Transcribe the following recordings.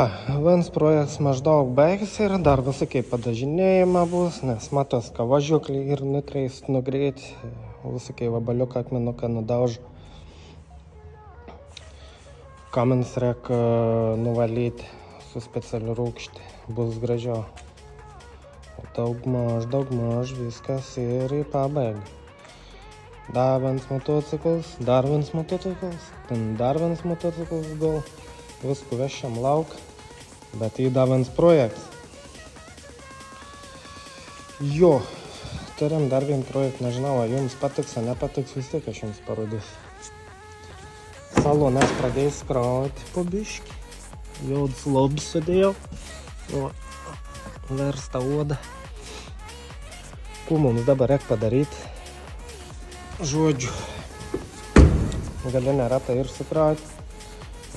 Vienas projektas maždaug baigėsi ir dar visokiai padažinėjimą bus, nes matos, ka važiuoklį ir nutreist, nugreit, visokiai vabaliuką, akmenuką nudauž. Kamins reik nuvalyti su specialiu rūkštį, bus gražiau. Daugmaž viskas ir į pabaigą. Dar vienas motociklas, dar vienas motociklas gal. Visku vešiam lauk, bet tai dar vienas projektas. Jo, turim dar vieną projektą, nežinau, ar jums patiks, ar nepatiks, vis tiek aš jums parodysiu. Salonas pradėjus krauti po biškį. Jau slobs sudėjau. Versta oda. Ko mums dabar reik padaryti? Žodžiu, galinę ratą ir sukrauti.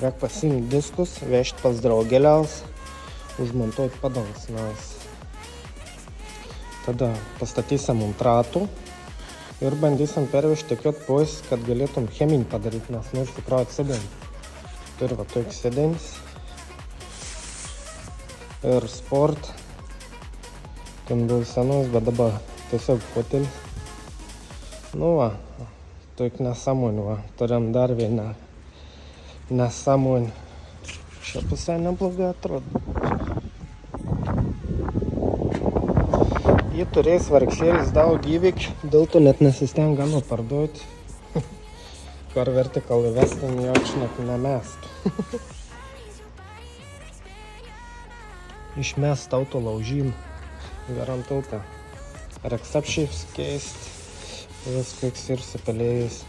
Reik pasiimti diskus, vežti pas draugeliaus, užmontuoti padangos. Tada pastatysim ant ratų ir bandysim pervežti tikiot pois, kad galėtum cheminį padaryti, nes noriu sukrauti sėdinį. Turiu va tokį sėdinys ir sport. Ten buvo senos, bet dabar tiesiog fotelis. Nu va, tokį nesąmonį va, turim dar vieną nesąmonį. Šia pusė neblogai atrodo. Jį turės vargšėlis daug įvykių, dėl to net nesistengia parduoti. Kar vertikal įvestin, jokšnak nemest. Išmest auto laužym, garantuota. Reksapšiais keist, viskas ir supelėjus,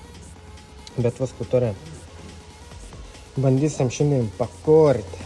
bet visku turim. Bandysim šiandien pakorti.